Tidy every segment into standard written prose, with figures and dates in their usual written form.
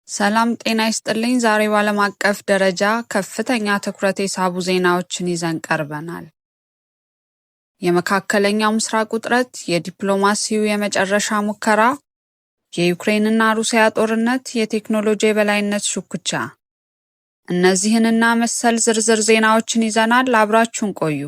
ሰላም ጤና ይስጥልኝ። ዛሬ በዓለም አቀፍ ደረጃ ከፍተኛ ትኩረት የሳቡ ዜናዎችን ይዘን ቀርበናል። የመካከለኛው ምስራቅ ውጥረት፣ የዲፕሎማሲው የመጨረሻ ሙከራ፣ የዩክሬንና ሩሲያ ጦርነት፣ የቴክኖሎጂ የበላይነት ሹክቻ። እነዚህንና መሰል ዝርዝር ዜናዎችን ይዘናል። አብራችሁን ቆዩ።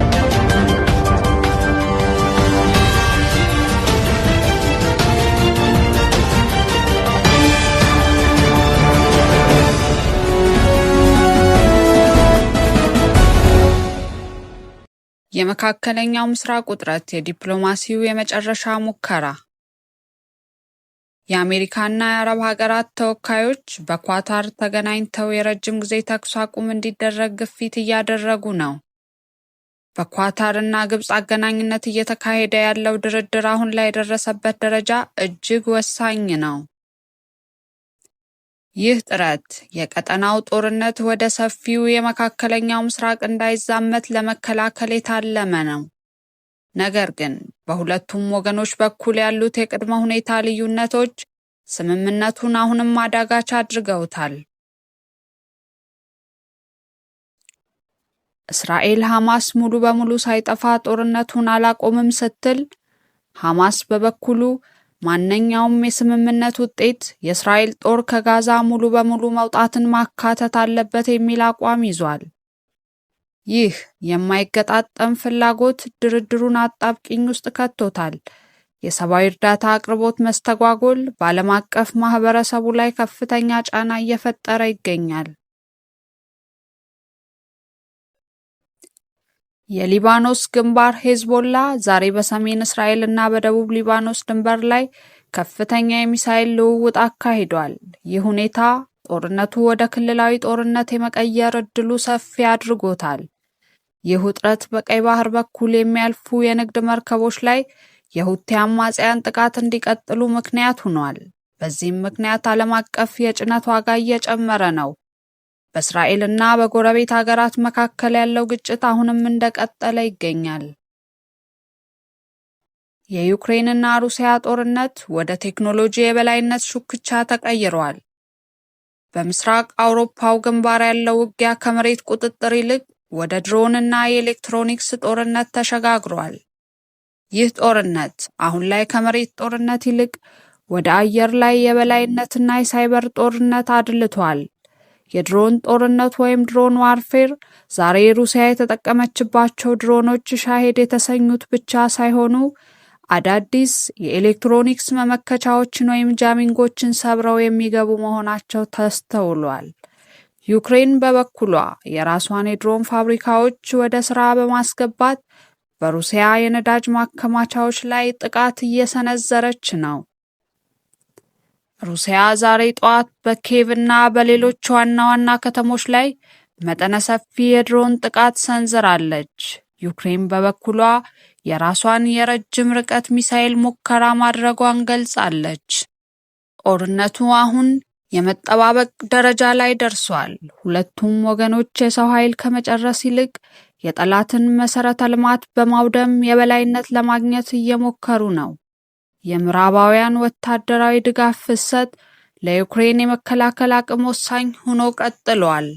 የመካከለኛው ምስራቅ ውጥረት፣ የዲፕሎማሲው የመጨረሻ ሙከራ። የአሜሪካና የአረብ ሀገራት ተወካዮች በኳታር ተገናኝተው የረጅም ጊዜ ተኩስ አቁም እንዲደረግ ግፊት እያደረጉ ነው። በኳታርና ግብጽ አገናኝነት እየተካሄደ ያለው ድርድር አሁን ላይ የደረሰበት ደረጃ እጅግ ወሳኝ ነው። ይህ ጥረት የቀጠናው ጦርነት ወደ ሰፊው የመካከለኛው ምስራቅ እንዳይዛመት ለመከላከል የታለመ ነው። ነገር ግን በሁለቱም ወገኖች በኩል ያሉት የቅድመ ሁኔታ ልዩነቶች ስምምነቱን አሁንም አዳጋች አድርገውታል። እስራኤል ሐማስ ሙሉ በሙሉ ሳይጠፋ ጦርነቱን አላቆምም ስትል፣ ሐማስ በበኩሉ ማንኛውም የስምምነት ውጤት የእስራኤል ጦር ከጋዛ ሙሉ በሙሉ መውጣትን ማካተት አለበት የሚል አቋም ይዟል። ይህ የማይገጣጠም ፍላጎት ድርድሩን አጣብቂኝ ውስጥ ከቶታል። የሰብአዊ እርዳታ አቅርቦት መስተጓጎል በዓለም አቀፍ ማህበረሰቡ ላይ ከፍተኛ ጫና እየፈጠረ ይገኛል። የሊባኖስ ግንባር ሄዝቦላ ዛሬ በሰሜን እስራኤል እና በደቡብ ሊባኖስ ድንበር ላይ ከፍተኛ የሚሳኤል ልውውጥ አካሂዷል። ይህ ሁኔታ ጦርነቱ ወደ ክልላዊ ጦርነት የመቀየር እድሉ ሰፊ አድርጎታል። ይህ ውጥረት በቀይ ባህር በኩል የሚያልፉ የንግድ መርከቦች ላይ የሁቲ አማጽያን ጥቃት እንዲቀጥሉ ምክንያት ሆኗል። በዚህም ምክንያት ዓለም አቀፍ የጭነት ዋጋ እየጨመረ ነው። በእስራኤልና በጎረቤት ሀገራት መካከል ያለው ግጭት አሁንም እንደቀጠለ ይገኛል። የዩክሬንና ሩሲያ ጦርነት ወደ ቴክኖሎጂ የበላይነት ሹክቻ ተቀይሯል። በምስራቅ አውሮፓው ግንባር ያለው ውጊያ ከመሬት ቁጥጥር ይልቅ ወደ ድሮንና የኤሌክትሮኒክስ ጦርነት ተሸጋግሯል። ይህ ጦርነት አሁን ላይ ከመሬት ጦርነት ይልቅ ወደ አየር ላይ የበላይነትና የሳይበር ጦርነት አድልቷል። የድሮን ጦርነት ወይም ድሮን ዋርፌር ዛሬ ሩሲያ የተጠቀመችባቸው ድሮኖች ሻሄድ የተሰኙት ብቻ ሳይሆኑ አዳዲስ የኤሌክትሮኒክስ መመከቻዎችን ወይም ጃሚንጎችን ሰብረው የሚገቡ መሆናቸው ተስተውሏል። ዩክሬን በበኩሏ የራሷን የድሮን ፋብሪካዎች ወደ ሥራ በማስገባት በሩሲያ የነዳጅ ማከማቻዎች ላይ ጥቃት እየሰነዘረች ነው። ሩሲያ ዛሬ ጠዋት በኪየቭ እና በሌሎች ዋና ዋና ከተሞች ላይ መጠነ ሰፊ የድሮን ጥቃት ሰንዝራለች። ዩክሬን በበኩሏ የራሷን የረጅም ርቀት ሚሳኤል ሙከራ ማድረጓን ገልጻለች። ጦርነቱ አሁን የመጠባበቅ ደረጃ ላይ ደርሷል። ሁለቱም ወገኖች የሰው ኃይል ከመጨረስ ይልቅ የጠላትን መሰረተ ልማት በማውደም የበላይነት ለማግኘት እየሞከሩ ነው። የምዕራባውያን ወታደራዊ ድጋፍ ፍሰት ለዩክሬን የመከላከል አቅም ወሳኝ ሆኖ ቀጥሏል።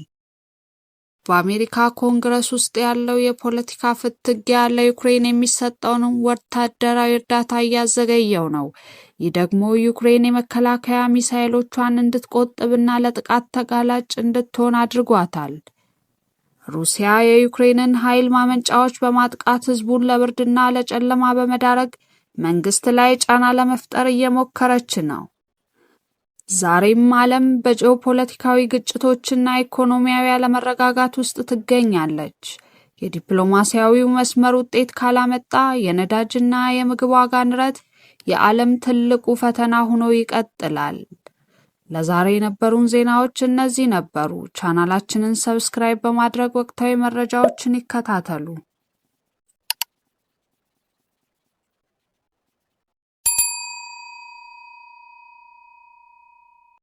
በአሜሪካ ኮንግረስ ውስጥ ያለው የፖለቲካ ፍትጊያ ለዩክሬን የሚሰጠውን ወታደራዊ እርዳታ እያዘገየው ነው። ይህ ደግሞ ዩክሬን የመከላከያ ሚሳኤሎቿን እንድትቆጥብና ለጥቃት ተጋላጭ እንድትሆን አድርጓታል። ሩሲያ የዩክሬንን ኃይል ማመንጫዎች በማጥቃት ህዝቡን ለብርድና ለጨለማ በመዳረግ መንግስት ላይ ጫና ለመፍጠር እየሞከረች ነው። ዛሬም ዓለም በጂኦፖለቲካዊ ግጭቶችና ኢኮኖሚያዊ አለመረጋጋት ውስጥ ትገኛለች። የዲፕሎማሲያዊው መስመር ውጤት ካላመጣ የነዳጅና የምግብ ዋጋ ንረት የዓለም ትልቁ ፈተና ሆኖ ይቀጥላል። ለዛሬ የነበሩን ዜናዎች እነዚህ ነበሩ። ቻናላችንን ሰብስክራይብ በማድረግ ወቅታዊ መረጃዎችን ይከታተሉ።